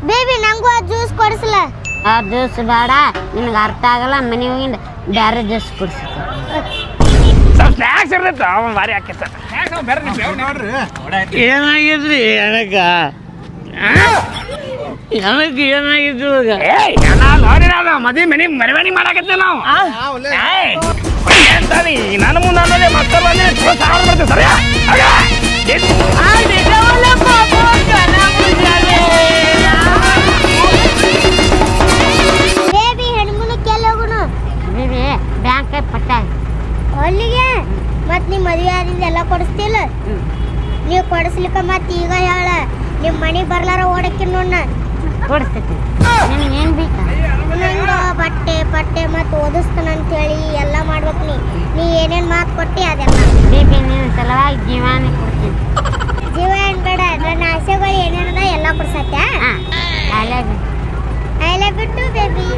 Baby ನಂಗೂ ಆ juice ಕೊಡಿಸಲ. ಆ ಜ್ಯೂಸ್ ಬೇಡ, ನಿನಗೆ ಅರ್ಥ ಆಗಲ್ಲ. ಮನೆ ಹೋಗಿಂದ ಬೇರೆ ಜ್ಯೂಸ್ ಕುಡಿಸ. ಸ್ವಲ್ಪ ಸ್ನ್ಯಾಕ್ಸ್ ಇರ್ತೈತ ಅವನ್ ಭಾರಿ ಹಾಕಿತ್ತ. ಏನಾಗಿದ್ರಿ ಎನಕ ಎನಕ್ಕೆ ಏನಾಗಿತ್ತು ಮದ್ವೆ ಮನೆ ಮಾಡಾಕತ್ತೇವೆ ನಾವು. ನನ್ನ ಮುಂದೆ ಅನ್ನೋದೇ ಮತ್ತೆ ಬಂದ್ರೆ ಬರ್ತೇವೆ ಸರಿಯಾ. ಬೇಬಿ ಹೆಣ್ಮುನಕ್ಕೆ ಎಲ್ಲ ಹೋಗುನು? ಬೇಬಿ ಬ್ಯಾಂಕ್ ಪಟ್ಟ ಅಲ್ಲಿಗೆ ಮತ್ ನಿಮ್ ಮದ್ವೆ ಆದಿಂದ ಎಲ್ಲ ಕೊಡಿಸ್ತಿಲ್ಲ. ನೀವು ಕೊಡಿಸ್ಲಿಕ್ಕ ಮತ್ ಈಗ ಹೇಳ ನಿಮ್ ಮನೆಗೆ ಬರ್ಲಾರ ಓಡಕ್ಕೆ ನೋಡ ಕೊಡಿಸ್ತೈತಿ. ನಿನಗೇನು ಬೇಕಾ? ನಂಗ ಬಟ್ಟೆ ಪಟ್ಟೆ ಮತ್ತು ಓದಿಸ್ತಾನ ಅಂತೇಳಿ ಎಲ್ಲ ಮಾಡ್ಬೇಕು. ನೀ ಏನೇನು ಮಾತು ಕೊಟ್ಟಿ ಅದೆಲ್ಲ. ಬೇಬಿ ನಿನ್ನ ಸಲುವಾಗಿ ಜೀವಾನೇ ಕೊಡ್ತೀನಿ. ಜೀವ ಏನ್ ಬೇಡ, ನನ್ನ ಆಸೆಗಳು ಏನೇನದ ಎಲ್ಲ ಕೊಡ್ಸತ್ತೆ. I love you too baby.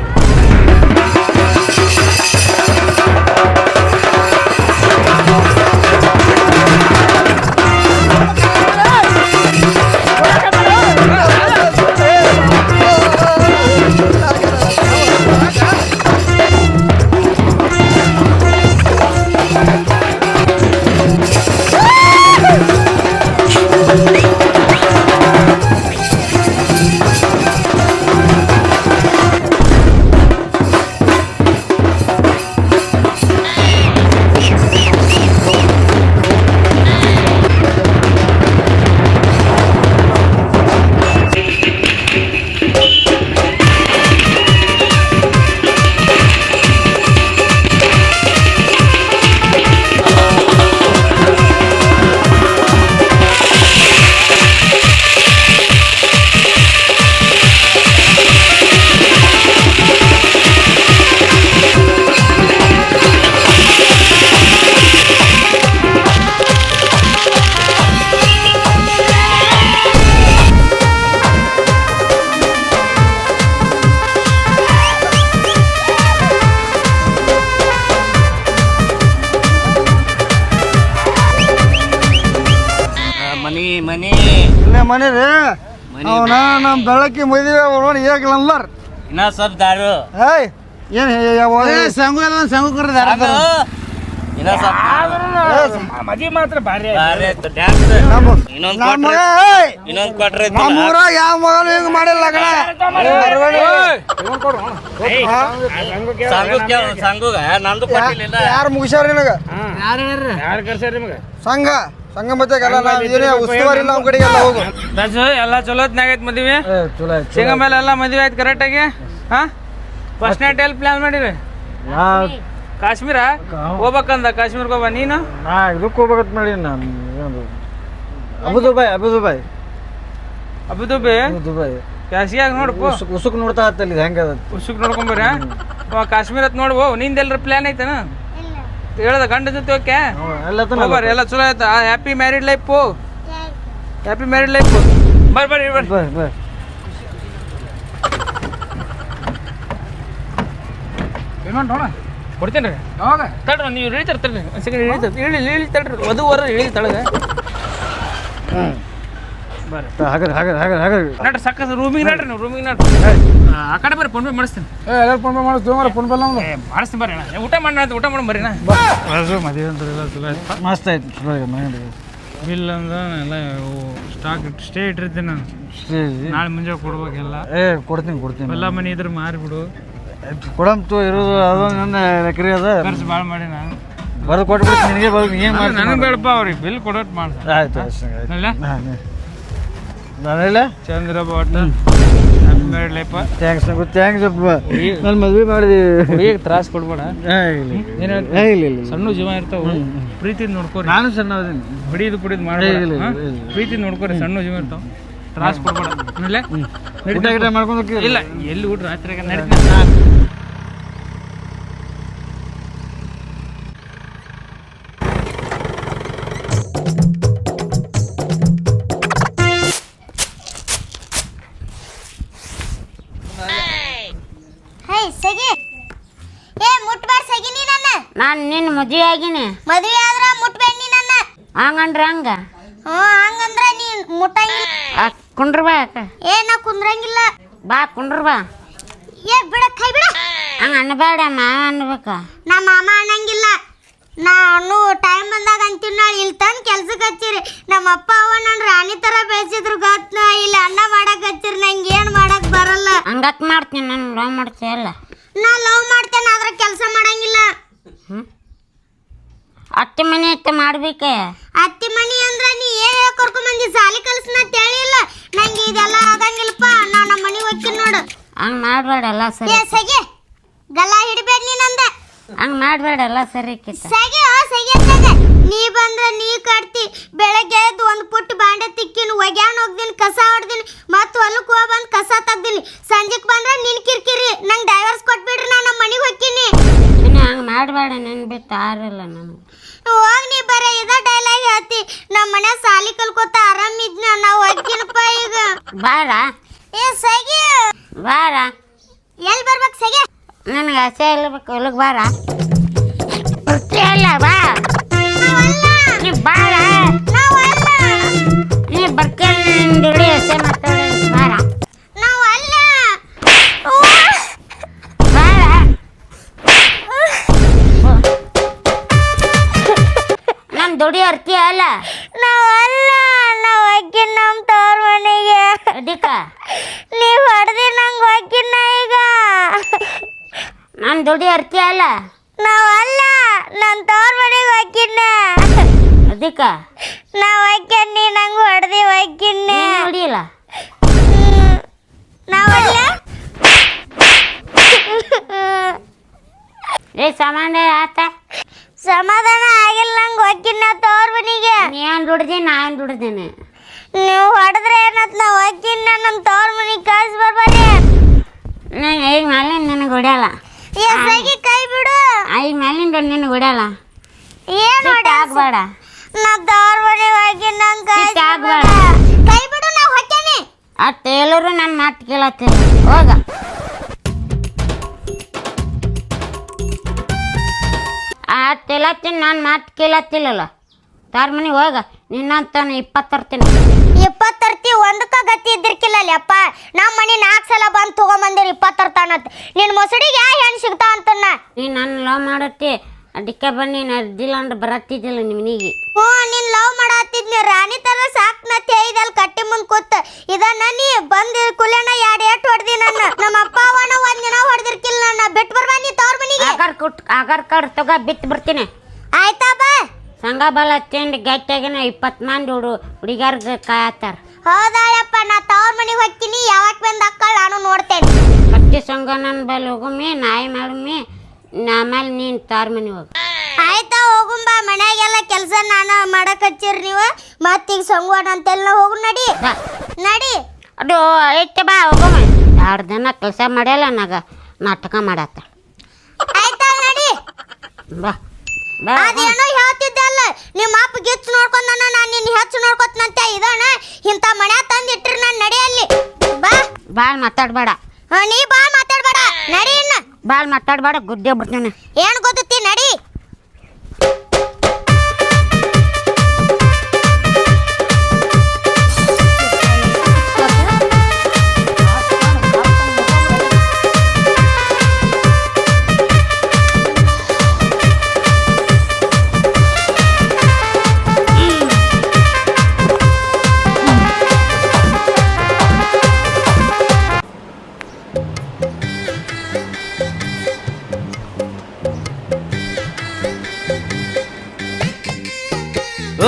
ಮನೆ ರೀ ಅವನ ನಮ್ಮ ಬೆಳಕಿ ಮದುವೆ ನೋಡಿ ಏಕಲಲ್ಲರ್ ಇನ್ನ ಸ್ವಲ್ಪ ದಾರು. ಏಯ್ ಏನು ಸಂಗು ಎಲ್ಲ ಸಂಗು ಕರೆದಾರ ಮದ್ವೆ ಮಾತ್ರ ಭಾರಿ ಇನ್ನೊಂದು ಕೊಟ್ರೆ ನಮ್ಮೂರಾಗ ಯಾವ ಮಗನು ಹಿಂಗೆ ಮಾಡಿಲ್ಲ ಲಗ್ನ. ಸಂಗುಗ ನಂದು ಕೊಟ್ಟಿಲ್ಲ. ಯಾರು ಮುಗಿಸ್ಯಾರ ನಿನಗ? ಯಾರು ಕರ್ಸ್ಯಾರ ನಿಮಗೆ? ಸಂಘ ಸಂಘ ಮತ್ತೆ ಉಸ್ತುವಾರಿ ಇಲ್ಲ ನಮ್ಮ ಕಡೆಗೆ ಎಲ್ಲ ಹೋಗು. ಎಲ್ಲ ಚಲೋ ಹೊತ್ನಾಗೈತೆ ಮದ್ವೆ. ಸಿಂಗ ಮೇಲೆ ಎಲ್ಲ ಮದ್ವೆ ಆಯ್ತು ಕರೆಕ್ಟಾಗಿ. ಹಾ ಫಸ್ಟ್ ನೈಟ್ ಎಲ್ಲಿ ಪ್ಲಾನ್ ಮಾಡಿರಿ? ಕಾಶ್ಮೀರ ಹೋಗ್ಬೇಕಂದ. ಕಾಶ್ಮೀರ್ಗೆ ಹೋಗ. ನೀನು? ಇದಕ್ಕೆ ಹೋಗ್ಬೇಕಂತ ಮಾಡಿ ನಾನು ಅಬುದುಬಾಯ್ ಅಬುದುಬಾಯ್ ದುಬೈ ಕ್ಯಾಸಿಯಾಗ ನೋಡ್ಕೊ. ಉಸುಕ್ ನೋಡ್ತಾ ಹತ್ತಲ್ಲಿ ಹೆಂಗ ಉಸುಕ್ ನೋಡ್ಕೊಂಬರ. ಕಾಶ್ಮೀರ ಹತ್ ನೋಡ್ಬೋ. ನಿಂದೆಲ್ಲರ ಪ್ಲಾನ್ ಐತನ? ಹೇಳ್ದ ಗಂಡ ಜೊತೆ ಓಕೆ ಬರ್ರಿ. ಎಲ್ಲ ಚಲೋ ಆಯ್ತಾ? Happy married life. Happy married life. ಬರ್ರಿ ಬರ್ರಿ ಬರ್ರಿ. ಕೊಡ್ತೇನೆ ರೀ. ಯಾವಾಗ ತಡ್ರಿ ನೀವು ಇಳಿತಾರೆ ತಡ್ರಿ. ಒಂದು ಸೆಕೆಂಡ್ ಇಳಿ ತಡ್ರಿ. ವಧುವರ ಇಳಿ ತಳಗ ಬರ್ರಿ. ನಡ್ರಿ ಸಕ್ಕ ರೂಮಿಗೆ ನಡ್ರಿ. ನೀವು ರೂಮಿಗೆ ನಡ್ರಿ. ಆ ಕಡೆ ಬರ್ರಿ. ಫೋನ್ ಪೇ ಮಾಡಿಸ್ತೀನಿ. ಎಲ್ಲರೂ ಫೋನ್ ಪೇ ಮಾಡಿಸ್ತೀವಿ. ಫೋನ್ ಪೇ ಮಾಡಿಸ್ತೀನಿ ಬರ್ರಿ. ಊಟ ಮಾಡಿ ಊಟ ಮಾಡಿ ಬರ್ರಿ. ಮದುವೆ ಅಂತ ಚಲೋ ಆಯ್ತು. ಮಸ್ತ್ ಆಯ್ತು. ಚಲೋ ಆಗಿದೆ. ಬಿಲ್ ಅಂದ್ರೆ ಎಲ್ಲ ಸ್ಟಾಕ್ ಸ್ಟೇ ಇಟ್ಟಿರ್ತೀನಿ ನಾನು. ನಾಳೆ ಮುಂಜಾನೆ ಕೊಡ್ಬೇಕೆಲ್ಲ. ಕೊಡ್ತೀನಿ ಎಲ್ಲ ಮನೆ ಇದ್ರೆ ಮಾರಿಬಿಡು. ಕೊಡಂತು ಇರೋದು ಅದೊಂದು ಎಕರೆ ಅದ. ಖರ್ಚು ಭಾಳ ಮಾಡಿ ನಾನು ಬರೋದು ಕೊಟ್ಬಿಡ್ತೀನಿ ನಿನಗೆ. ಬರೋದು ಏನು ಮಾಡಿ ನನಗೆ ಬೇಡಪ್ಪ. ಅವ್ರಿಗೆ ಬಿಲ್ ಕೊಡೋದು ಮಾಡ್ತಾರೆ. ಆಯ್ತು ನಾನೆಲ್ಲ ಚಂದ್ರ ಬಾಟ ಲೈಫ. ಥ್ಯಾಂಕ್ಸ್ ನಾನು ಮದುವೆ ಮಾಡಿದೆ. ಈಗ ತ್ರಾಸ ಕೊಡ್ಬೇಡ. ಇಲ್ಲ ಸಣ್ಣ ಜೀವ ಇರ್ತಾವ. ಪ್ರೀತಿ ನೋಡ್ಕೋರಿ. ನಾನು ಸಣ್ಣ ಬಿಡಿದು ಕುಡಿದು ಮಾಡಿ ಪ್ರೀತಿ ನೋಡ್ಕೋರಿ. ಸಣ್ಣ ಜೀವ ಇರ್ತಾವ. ತ್ರಾಸ ಕೊಡ್ಬೇಡ. ಊಟ ಮಾಡ್ಕೊಂಡು ಇಲ್ಲ ಎಲ್ಲಿ ಊಟ ರಾತ್ರಿ ನಾನು ನಿನ್ನ ಮದುವೆ ಆಗಿನಿ. ಮದುವೆ ಆದ್ರ ಮುಟ್ಬೇಡಿ ನನ್ನ. ಹಂಗಂದ್ರೆ ಹಂಗ? ಹಂಗಂದ್ರ ನೀನ್ ಮುಟ್ಟಂಗಿಲ್ಲ. ಕುಂಡ್ರ ಬಾ ಅಕ್ಕ. ಏ ನಾ ಕುಂದ್ರಂಗಿಲ್ಲ. ಬಾ ಕುಂಡ್ರ ಬಾ. ಏ ಬಿಡ ಕೈ ಬಿಡ. ಹಂಗ ಅನ್ಬೇಡ ಮಾವ ಅನ್ಬೇಕ. ನಮ್ಮ ಮಾಮ ಅನ್ನಂಗಿಲ್ಲ. ನಾನು ಟೈಮ್ ಬಂದಾಗ ಅಂತೀನಿ. ನಾಳೆ ಇಲ್ಲಿ ತಂದು ಕೆಲ್ಸಕ್ಕೆ ಹಚ್ಚಿರಿ. ನಮ್ಮ ಅಪ್ಪ ಅವ್ವ ನನ್ನ ರಾಣಿ ಥರ ಬೆಳೆಸಿದ್ರು ಗೊತ್ತ. ಇಲ್ಲಿ ಅನ್ನ ಮಾಡಕ್ಕೆ ಹಚ್ಚಿರಿ. ನಂಗೆ ಏನು ಮಾಡಕ್ಕೆ ಬರಲ್ಲ. ಹಂಗಕ್ ಮಾಡ್ತೀನಿ ನಾನು ಲವ್ ಮಾಡ್ತೀಯಲ್ಲ. ನಾ ಲವ್ ಮಾಡ್ತೇನೆ ಆದ್ರೆ ಕೆಲಸ ಮಾಡಂಗಿಲ್ಲ. ಅತ್ತೆ ಮನೆ ಐತೆ ಮಾಡ್ಬೇಕೆ. ಅತ್ತಿ ಮನಿ ಅಂದ್ರೆ ನೀ ಏನು ಕರ್ಕೊಂಬಂದಿ ಸಾಲಿ ಕಲ್ಸನ ಅಂತ ಹೇಳಿಲ್ಲ. ನಂಗೆ ಇದೆಲ್ಲ ಆಗಂಗಿಲ್ಲಪ್ಪ. ನಾ ನಮ್ಮ ಮನೆಗೆ ಹೋಗ್ತೀನಿ ನೋಡು. ಹಂಗೆ ಮಾಡಬೇಡ ಎಲ್ಲ ಸರಿ. ಏ ಸಗೆ ಗಲ್ಲ ಹಿಡಿಬೇಡ ನೀನಂದ. ಹಂಗೆ ಮಾಡಬೇಡ ಎಲ್ಲ ಸರಿ ಕಿತ್ತ. ಸಗೆ ಸಗೆ ನೀ ಬಂದ್ರೆ ನೀ ಕಟ್ತಿ. ಬೆಳಗ್ಗೆ ಎದ್ದು ಒಂದು ಪುಟ್ಟು ಬಾಂಡೆ ತಿಕ್ಕಿನ ಒಗ್ಯಾಣ ಹೋಗ್ದೀನಿ, ಕಸ ಹೊಡ್ದೀನಿ, ಮತ್ತು ಹೊಲಕ್ಕೆ ಹೋಗಿ ಬಂದು ಕಸ ತೆಗ್ದೀನಿ. ಸಂಜೆಗೆ ಬಂದ್ರೆ ನಿನ್ ಕಿರಿಕಿರಿ. ನಂಗೆ ಡೈವರ್ಸ್ ಕೊಟ್ಬಿಡ್ರಿ. ನಾನು ನಮ್ಮ ಮನೆಗೆ ಹೋಗ್ತೀನಿ. ನೀನು ಹಂಗೆ ಮಾಡಬೇಡ. ನನ್ ಬಿಟ್ಟು ಆರಿಲ್ಲ ನನಗೆ. ಹೋಗಿ ನೀ ಬರೀ ಇದ ಡೈಲಾಗ್ ಹೇಳ್ತಿ. ನಮ್ಮ ಮನೆ ಸಾಲಿ ಕಲ್ಕೋತ ಆರಾಮಿದ್ನ. ನಾವು ಹೋಗ್ತೀನಪ್ಪ ಈಗ. ಬಾರ ಏ ಸಗೆ ಬಾರ. ಎಲ್ಲಿ ಬರ್ಬೇಕು ಸಗೆ? ನನಗೆ ಆಸೆ ಇಲ್ಲಬೇಕು. ಹೊಲಕ್ಕೆ ಬಾರ. ಬರ್ತೀಯಲ್ಲ ಬಾ. ನೀ ಬಾರ. ನೀ ಬರ್ಕೇಳಿ ದುಡಿ ಆಸೆ ಮಾತಾಡಿ ಬಾರ. ಬಾರ. ನಮ್ಮ ದುಡಿ ಅರ್ತೀಯ ಅಲ್ಲ. ನಾವು ಹೋಗ್ತೀನಿ ನಮ್ಮ ತವ್ರ ಮನೆಗೆ. ಅದಕ್ಕೆ ನೀವು ಹೊಡೆದಿ ನಂಗೆ ಹೋಗ್ತೀನಿ ಈಗ. ನಾನು ದುಡಿ ಅರ್ತೀಯ ಅಲ್ಲ. ನಾವಲ್ಲ ನನ್ನ ತವ್ರ ಮನೆಗೆ ಹೋಗ್ತೀನಿ. ಅದಕ್ಕೆ ನಾವು ಹೋಗ್ತೀನಿ. ನಂಗೆ ಹೊಡೆದಿ ಹೋಗ್ತೀನಿ. ನುಡಿಯಿಲ್ಲ. ನಾವಲ್ಲ ಸಾಮಾನ್ಯ ಆತ. ಸಮಾಧಾನ ಆಗಿಲ್ಲ. ನಂಗೆ ಹೋಗ್ತೀನಿ ನಾ ತವ್ರ ಮನೆಗೆ. ನೀನು ದುಡ್ದಿ ನಾನು ದುಡ್ದೇನೆ. ನೀವು ಹೊಡೆದ್ರೆ ಏನತ್ ನಾ ಹೋಗ್ತೀನಿ. ನಮ್ಮ ತವ್ರ ಮನೆಗೆ ಕಳ್ಸಿ ಬರ್ಬಾರಿ. ನಾನು ಈಗ ಮೇಲಿಂದ ನಿನಗೆ ಹೊಡ್ಯಲ್ಲ. ಎಸ್ಸಾಗಿ ಕೈ ಬಿಡು. ಈಗ ಮೇಲಿಂದ ನಿನಗೆ ಹೊಡ್ಯಲ್ಲ. ಏನು ಆಗ್ಬೇಡ. ನಾ ತವ್ರ ಮನೆಗೆ ಹೋಗಿ ನಂಗೆ ಸಿಟ್ಟು ಆಗ್ಬೇಡ. ಕೈ ಬಿಡು. ನಾ ಹೋಗ್ತೇನೆ. ಆ ಟೇಲರು ನನ್ನ ಮಾತು ಕೇಳತ್ತೀರ. ಹೋಗ. ಆ ಟೇಲತ್ತೀನಿ ನಾನು ಮಾತು ಕೇಳತ್ತಿಲ್ಲಲ್ಲ. ತಾರ ಮನೆಗೆ ಹೋಗ. ನಿನ್ನಂತಾನೆ 20 ತರ್ತೀನಿ. 20 ತರ್ತಿ. ಒಂದಕ್ಕ ಗತಿ ಇದ್ದಿರ್ಕಿಲ್ಲ ಅಪ್ಪ. ನಮ್ಮ ಮನೆ 4 ಸಲ ಬಂದು ತೊಗೊಂಬಂದಿರಿ 20 ತರ್ತಾನತ್. ನಿನ್ನ ಮೊಸಡಿಗೆ ಯಾವ ಹೆಣ್ಣು ಸಿಗ್ತಾ ಅಂತನ್ನ. ನೀನು ನನ್ನ ಲವ್ ಮಾಡತ್ತಿ. ಅದಕ್ಕೆ ಬನ್ನಿ ನಾನು ಇದ್ದಿಲ್ಲ ಅಂದ್ರೆ ಬರತ್ತಿದ್ದಿಲ್ಲ ನಿಮ್ಮ ಮನೆಗೆ. ಹ್ಞೂ ನೀನು ಲವ್ ಮಾಡತ್ತಿದ್ನಿ. ರಾಣಿ ಥರ ಸಾಕ್ನತ್ತೆ ಇದೆಲ್ಲ ಕಟ್ಟಿ ಮುಂದೆ ಕೂತ್. ಇದನ್ನ ನೀ ಬಂದು ಕುಲೆನ 2 ಏಟು ಹೊಡೆದಿ. ನಮ್ಮ ಅಪ್ಪ ಅವನ ಒಂದಿನ ಹೊಡೆದಿರ್ಕಿಲ್ಲ. ನನ್ನ ಬಿಟ್ಟು ಬರ್ಬಾ ನೀ ತವ್ರ ಮನೆಗೆ. ಆಧಾರ್ ಕಾರ್ಡ್ ತಗೋ ಬಿತ್ತು ಬರ್ತೀನಿ. ಆಯ್ತಾ ಬಾ. ಸಂಘ ಬಲ ತಿಂದು ಗಟ್ಟಿಯಾಗಿನ 20 ಮಂದಿ ಹುಡುಗಿಯರ್ಗೆ ಕಾಯತ್ತಾರ. ಹೌದಾಳಪ್ಪ. ನಾ ತವ್ರ ಮನೆಗೆ ಹೋಗ್ತೀನಿ. ಯಾವಾಗ ಬಂದು ಅಕ್ಕಳು ನಾನು ನೋಡ್ತೇನೆ. ಕಟ್ಟಿ ಸಂಘ ನನ್ನ ಬಲ್ಲಿ ಹೋಗಮ್ಮಿ ನಾಯಿ ಮಾಡಮ್ಮಿ. ಆಮೇಲೆ ನೀನು ತಾರ ಮನೆ ಹೋಗಿ. ಆಯ್ತಾ ಹೋಗುಂಬಾ. ಮನ್ಯಾಗೆಲ್ಲ ಕೆಲಸ ನಾನು ಮಾಡಕ್ ಹಚ್ಚಿರಿ ನೀವು. ಮತ್ತೀಗ ಸಂಗೋಣ ಅಂತೆಲ್ಲ ಹೋಗು. ನಡಿ ಬಾ ನಡಿ. ಅದು ಐತೆ ಬಾ ಹೋಗಮ್ಮ. 2 ದಿನ ಕೆಲಸ ಮಾಡ್ಯಲ್ಲ ನಾಗ ನಾಟಕ ಮಾಡತ್ತ. ಆಯ್ತಾ ನಡಿ. ಬಾ ಬಾ. ಅದೇನೋ ಹೇಳ್ತಿದ್ದಲ್ಲ ನಿಮ್ಮ ಅಪ್ಪ ಗಿಚ್ಚು ನೋಡ್ಕೊಂಡ. ನಾನು ನಿನ್ನ ಹೆಚ್ಚು ನೋಡ್ಕೊತನಂತೆ. ಇದನ್ನ ಇಂಥ ಮನ್ಯಾಗ ತಂದಿಟ್ರಿ. ನಾನು ನಡಿಯಲ್ಲಿ ಬಾ. ಭಾಳ ಮಾತಾಡಬೇಡ. ನೀ ಬಾ ಮಾತಾಡ್ಬೇಡ. ನಡಿ. ಇನ್ನ ಭಾಳ ಮಾತಾಡಬೇಡ. ಗುದ್ದೆ ಬಿಡ್ತೀನಿ. ಏನು ಗೊತ್ತೈತಿ? ನಡಿ.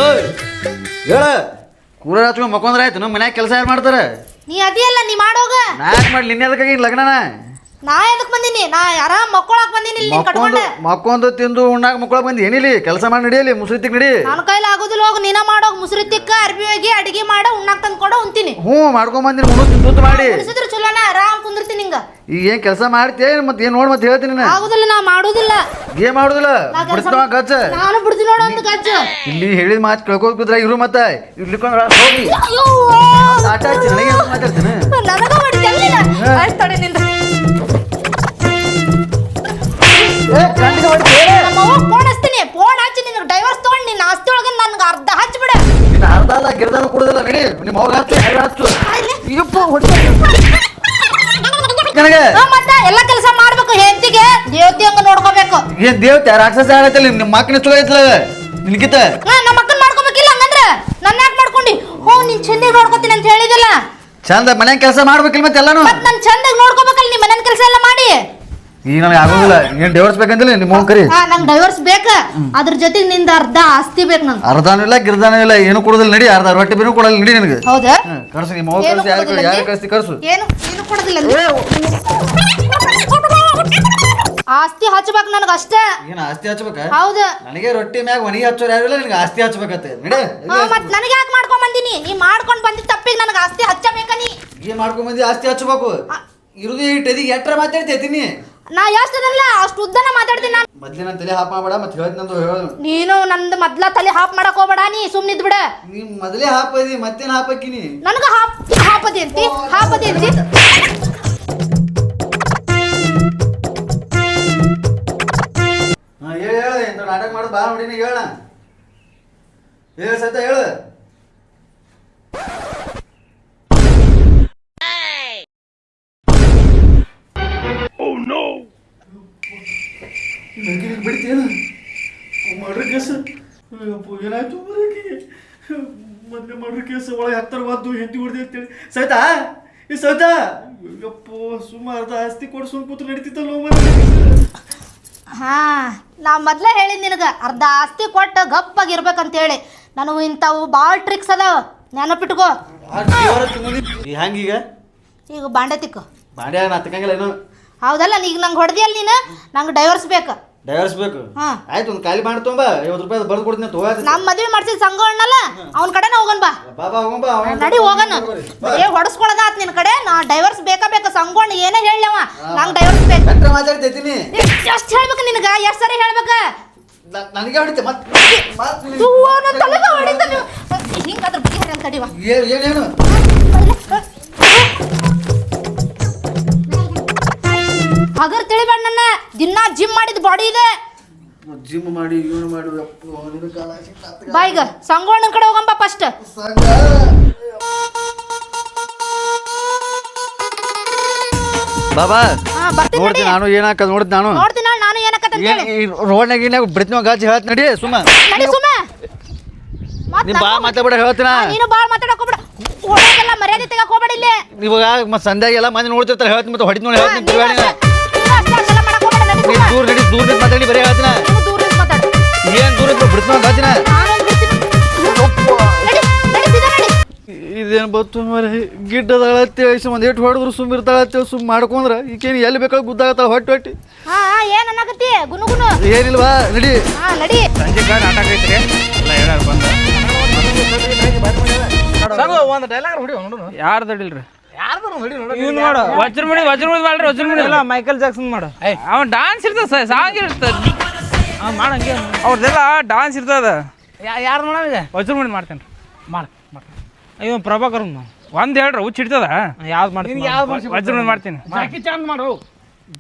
ಓಯ್ ಹೇಳ ಕೂಲರ್ ಹಚ್ಕೊಂಡು ಮಕ್ಕೊಂಡ್ರೆ ಆಯ್ತು. ನಮ್ಮ ಮನ್ಯಾಗ ಕೆಲಸ ಯಾರು ಮಾಡ್ತಾರೆ? ನೀ ಅದಿಯಲ್ಲ ನೀ ಮಾಡೋಗ. ನಾ ಯಾಕೆ ಮಾಡಿ ನಿನ್ನೆ ಅದಕ್ಕಾಗಿ ಲಗ್ನನ? ನಾ ಎದಕ್ ಬಂದಿನಿ? ನಾ ಆರಾಮ್ ಮಕ್ಕೊಳಕ್ ಬಂದಿನಿ. ಇಲ್ಲಿ ನೀನ್ ಕಟ್ಕೊಂಡೆ ಮಕ್ಕೊಂದು ತಿಂದು ಉಣ್ಣಾಗ ಮಕ್ಕಳ ಬಂದು ಏನಿಲ್ಲಿ ಕೆಲಸ ಮಾಡಿ ನಡಿಯಲ್ಲಿ ಮುಸುರಿತಿಗೆ ನಡಿ. ನನ್ನ ಕೈಲಿ ಆಗೋದಿಲ್ಲ. ಹೋಗಿ ನೀನ ಮಾಡೋಗ. ಮುಸ್ರಿ ತಿಕ್ಕ ಅರ್ಬಿ ಹೋಗಿ ಅಡಿಗೆ ಮಾಡ ಉಣ್ಣಾಕ್ ತಂದು ಕೊಡ ಉಂತೀನಿ. ಹ್ಞೂ ಮಾಡ್ಕೊಂಬಂದಿನಿ. ಮುಗಿಸ್ ತಿಂದು ಮಾಡಿ ಉಣಿಸಿದ್ರು ಚಲೋನ ಆರಾಮ್ ಕುಂದಿರ್ತೀನಿ. ಹಿಂಗ ಈಗ ಏನು ಕೆಲಸ ಮಾಡ್ತೇ ಮತ್ತೆ ಏನು ನೋಡಿ ಮತ್ತೆ ಹೇಳ್ತೀನಿ ನಾನು. ಆಗುದಿಲ್ಲ. ನಾ ಮಾಡುದಿಲ್ಲ. ಏನ್ ಮಾಡುದಿಲ್ಲ ಬಿಡ್ತಾವ ಗಚ್ಚ. ನಾನು ಬಿಡ್ತೀನಿ ನೋಡ ಅಂತ ಗಜ್ಜು. ಇಲ್ಲಿ ಹೇಳಿದ ಮಾತು ಕೇಳ್ಕೋದ್ ಕುದ್ರ ಇರು ಮತ್ತೆ ಇರ್ಲಿಕ್ಕೊಂಡ್ರ ಹೋಗಿ ಆಟ ಹಚ್ಚಿ ನನಗೆ ಮಾತಾಡ್ತೀನಿ. ನನಗ ಹೊಡಿತಲ್ಲ. ಆಯ್ತು ತಡೆ ನಿಂದ. ನಮ್ಮವ್ವ ಫೋನ್ ಹಚ್ತೀನಿ. ಫೋನ್ ಹಚ್ಚಿ ನಿನ್ಗೆ ಡೈವರ್ಸ್ ತಗೊಂಡು ನಿನ್ನ ಆಸ್ತಿ ಒಳಗೆ ನನ್ಗೆ ಅರ್ಧ ಹಚ್ಬಿಡ. ಅರ್ಧ ಅಲ್ಲ ಗಿರ್ದಾನು ಕುಡುದಿಲ್ಲ. ನಡಿ ನಿಮ್ಮ ಅವ್ರ ಹಚ್ಚು ಯಾರು ಹಚ್ಚು ಈಗಪ್ಪ ನನಗೆ ಮತ್ತೆ ಎಲ್ಲ ಕೆಲಸ ಮಾಡ್ಬೇಕು ಹೆಂಡತಿಗೆ ದೇವತೆ ಹಂಗ ನೋಡ್ಕೋಬೇಕು. ಏನ್ ದೇವತೆ ರಾಕ್ಷಸ ಆಗತ್ತಲ್ಲ ನಿಮ್ಮ ಮಕ್ಕನ ಚಲೋ ಐತಲ್ಲ ನಿನ್ಗಿತ ನಮ್ಮ ಮಕ್ಕನ್ ಮಾಡ್ಕೋಬೇಕಿಲ್ಲ ಹಂಗಂದ್ರ ನನ್ನ ಯಾಕೆ ಮಾಡ್ಕೊಂಡಿ? ನೀನ್ ಚಂದಾಗಿ ನೋಡ್ಕೋತೀನಿ ಅಂತ ಹೇಳಿದಲ್ಲ. ಚಂದ ಮನೆ ಕೆಲಸ ಮಾಡ್ಬೇಕಿಲ್ಲ ಮತ್ತೆ ಎಲ್ಲಾನು ಮತ್ ನನ್ ಚಂದಾಗಿ ನೋಡ್ಕೋಬೇಕಲ್ಲ ನಿಮ್ಮ ಮನೆ ಕೆಲಸ ಎಲ್ಲ ಮಾಡಿ. ಈಗ ನನಗೆ ಆಗೋದಿಲ್ಲ ಏನ್ ಡೈವರ್ಸ್ ಬೇಕಂತಿಲ್ಲ ನಿಮ್ಮ ಅವ್ನ ಕರಿ. ನಂಗೆ ಡೈವರ್ಸ್ ಬೇಕ, ಅದ್ರ ಜೊತೆಗೆ ನಿಂದ ಅರ್ಧ ಆಸ್ತಿ ಬೇಕು ನಂಗೆ. ಅರ್ಧಾನು ಇಲ್ಲ ಗಿರ್ದಾನು ಇಲ್ಲ ಏನು ಕೊಡೋದಿಲ್ಲ ನಡಿ ಅರ್ಧ ರೊಟ್ಟಿ ಬೇನು ಕೊಡಲ್ಲ ನಡಿ ನನಗೆ. ಹೌದಾ? ಕರ್ಸು ನಿಮ್ಮ ಅವ್ವ ಕರ್ಸಿ ಯಾರು ಕಳಿಸ್ತಿ ಕರ್ಸು. ಏನು ಕೊಡೋದಿಲ್ಲ ಆಸ್ತಿ ಹಚ್ಬೇಕು ನನಗೆ ಅಷ್ಟೇ. ಏನ್ ಆಸ್ತಿ ಹಚ್ಬೇಕ? ಹೌದು. ನನಗೆ ರೊಟ್ಟಿ ಮ್ಯಾಗ ಮನಿ ಹಚ್ಚೋರು ಯಾರಿಲ್ಲ ನಿನಗೆ ಆಸ್ತಿ ಹಚ್ಬೇಕತ್ತೆ ನಡಿ. ಮತ್ ನನಗೆ ಯಾಕೆ ಮಾಡ್ಕೊಂಡ್ ಬಂದಿನಿ? ನೀ ಮಾಡ್ಕೊಂಡ್ ಬಂದಿದ್ ತಪ್ಪಿಗೆ ನನಗೆ ಆಸ್ತಿ ಹಚ್ಚಬೇಕ ನೀ. ಏನ್ ಮಾಡ್ಕೊಂಡ್ ಬಂದಿ ಆಸ್ತಿ ಹಚ್ಬೇಕು ಇರುದು ಇಟ್ಟಿದೀಗ ಎಟ್ರ ಮಾತಾಡ್ತೈತೀನಿ ನಾ ಎಷ್ಟದಲ್ಲ ಅಷ್ಟು ಉದ್ದನ ಮಾತಾಡ್ತೀನಿ ನಾನು. ಮೊದ್ಲೇ ನನ್ನ ತಲೆ ಹಾಪ್ ಮಾಡಬೇಡ ಮತ್ತೆ ಹೇಳ್ತಂದು ಹೇಳು. ನೀನು ನಂದು ಮೊದ್ಲ ತಲೆ ಹಾಪ್ ಮಾಡಕ್ ಹೋಗ್ಬೇಡ, ನೀ ಸುಮ್ನಿದ್ ಬಿಡ. ನೀ ಮೊದಲೇ ಹಾಪದಿ ಮತ್ತೇನ್ ಹಾಪಕ್ಕಿನಿ ನನಗ ಹಾಪದಿ ಅಂತಿ ಹೇಳ ಎಂತ ನಾಟಕ ಮಾಡೋದು ಬಾ ನೋಡಿನಿ ಹೇಳ ಸತ ಹೇಳು. ಬಿಡ್ತೇನು ಮಾಡ್ರಿ ಕೇಸ ಏನಾಯ್ತು ಮೊದಲೇ ಮಾಡ್ರಿ ಕೇಸ ಒಳಗೆ ಹತ್ತರ ಬಂದು ಹೆಂಡತಿ ಹೊಡೆದಿ ಅಂತೇಳಿ ಸೈತಾ ಈ ಸೈತಾ ಯಪ್ಪೋ ಸುಮಾರು ಅರ್ಧ ಆಸ್ತಿ ಕೊಡು ಸುಮ್ ಕೂತು ನಡೀತಿತ್ತಲ್ಲ. ಹಾ ನಾ ಮೊದ್ಲೇ ಹೇಳಿದ್ ನಿನಗ ಅರ್ಧ ಆಸ್ತಿ ಕೊಟ್ಟು ಗಪ್ಪಾಗಿರ್ಬೇಕಂತ ಹೇಳಿ. ನನವು ಇಂಥವು ಭಾಳ ಟ್ರಿಕ್ಸ್ ಅದಾವ, ನೆನಪಿಟ್ಕೋ. ಹ್ಯಾಂಗೀಗ ಈಗ ಬಾಂಡೆ ತಿಕ್ಕು. ಬಾಂಡ್ಯಾಗ ನಾ ತಕ್ಕಂಗಿಲ್ಲ ಏನು. ಹೌದಲ್ಲ, ಈಗ ನಂಗೆ ಹೊಡೆದಿಯಲ್ಲ ನೀನು, ನಂಗೆ ಡೈವರ್ಸ್ ಬೇಕು. ಡೈವರ್ಸ್ ಬೇಕು? ಆಯ್ತು ಒಂದು ಖಾಲಿ ಬಾಂಡ್ ತೊಂಬ ₹50 ಬರ್ದು ಕೊಡ್ತೀನಿ ತಗೋ. ನಮ್ಮ ಮದ್ವೆ ಮಾಡ್ಸಿದ ಸಂಘವನ್ನಲ್ಲ ಅವನ ಕಡೆನ ಹೋಗೋಣ ಬಾ. ಬಾಬಾ ಹೋಗೋಣ ಬಾ ನಡಿ ಹೋಗೋಣ. ಹೊಡಸ್ಕೊಳದ ಆತ್ ನಿನ್ ಕಡೆ. ನಾ ಡೈವರ್ಸ್ ಬೇಕಾ ಸಂಘವನ್ನ ಏನೇ ಹೇಳವ ನಂಗೆ ಡೈವರ್ಸ್ ಬೇಕು. ಎಟ್ರ ಮಾತಾಡ್ತೈತೀನಿ ಎಷ್ಟು ಹೇಳ್ಬೇಕು ನಿನಗ? ಎಷ್ಟು ಸರಿ ಹೇಳ್ಬೇಕ? ನನಗೆ ಹೊಡಿತೆ ಹಿಂಗಾದ್ರ ಬಗ್ಗೆ ತಡಿವ ಏನೇನು ಹಗರ್ ತಿಳಿಬೇಡ ನನ್ನ. ದಿನ ಜಿಮ್ ಮಾಡಿದ ಬಾಡಿ ಇದೆ. ಜಿಮ್ ಮಾಡಿ ಇವನು ಮಾಡಿ ಬಾ ಈಗ ಸಂಗೋಣ್ಣನ ಕಡೆ ಹೋಗಂಬ ಫಸ್ಟ್. ಬಾಬಾ ನೋಡ್ತೀನಿ ನಾನು ಏನಾಕ ನೋಡ್ತೀನಿ ನಾನು ಏನಕತ್ತ ರೋಡ್ನಾಗ ಏನಾಗ ಬಿಡ್ತೀವಿ ಗಾಜಿ ಹೇಳ್ತ ನಡಿ ಸುಮ್ಮ ನೀ ಬಾ ಮಾತಾಡ ಹೇಳ್ತೀನ. ನೀನು ಬಾಳ್ ಮಾತಾಡಕ್ ಹೋಗ್ಬೇಡ, ಓಡಾಗೆಲ್ಲ ಮರ್ಯಾದೆ ತೆಗಕ್ ಹೋಗ್ಬೇಡ ಇಲ್ಲಿ. ಇವಾಗ ಮತ್ತೆ ಸಂಧ್ಯಾಗೆಲ್ಲ ಮಂದಿ ನೋಡ್ತಿರ್ತಾರೆ ಹೇಳ್ತೀನಿ ಮತ್ತೆ ಹೊಡಿದ್ ನೋಡಿ ಹೇಳ್ತೀನಿ ದೂರ ನಡಿ ದೂರ ನಿಂತು ಮಾತಾಡಿ ಬರೀ ಹೇಳ್ತೀನ. ಏನ್ ದೂರ ಬಿಡ್ತೀವಿ ಗಾಜಿನ ಇದೇನು ಬತ್ತು ಮರೆ ಗಿಡ್ಡದಾಳತ್ತೆ ಒಂದು ಏಟು ಹೊಡೆದ್ರು ಸುಮ್ಮ ಇರ್ತಾಳತ್ತೆ ಸುಮ್ಮ ಮಾಡ್ಕೊಂಡ್ರೆ ಈಕೇನು ಎಲ್ಲಿ ಬೇಕಾದ್ರೆ ಗುದ್ದಾಗತ್ತಾಳ ಹೊಟ್ಟಿ ಏನ್ ಅನ್ನಕತ್ತಿ ಗುನುಗುನು ಏನಿಲ್ವಾ ನಡಿ ನಡಿ. ಸಂಜೆ ನಾಟಕ ಐತ್ರಿ ಎಲ್ಲ ಹೇಳಾರ ಬಂದ ಒಂದು ಡೈಲಾಗ್ ಹೊಡಿ ಯಾರ್ದು ಅಡಿಲ್ರಿ ಇವ್ ನೋಡು ವಜ್ರಮುಡಿ ಮಾಡ್ರಿ ವಜ್ರಮುಡಿ ಎಲ್ಲ ಮೈಕಲ್ ಜಾಕ್ಸನ್ ಮಾಡು. ಅವ್ನ ಡಾನ್ಸ್ ಇರ್ತದ ಸಾಂಗ್ ಇರ್ತದ ಮಾಡಂಗೆ ಅವ್ರದ್ದೆಲ್ಲ ಡಾನ್ಸ್ ಇರ್ತದ. ಯಾರು ನೋಡಿದೆ ವಜ್ರಮುಡಿ ಮಾಡ್ತೇನೆ ಮಾಡ ಅಯ್ಯೋ ಪ್ರಭಾಕರ್ ಒಂದ್ ಹೇಳ್ರಿ ಹುಚ್ಚ ಹಿಡ್ತದ ಯಾವ್ದು ಮಾಡ್ತೀನಿ ವಜ್ರಮುಡಿ ಮಾಡ್ತೀನಿ. ಜಾಕಿ ಚಾನ್ ಮಾಡು.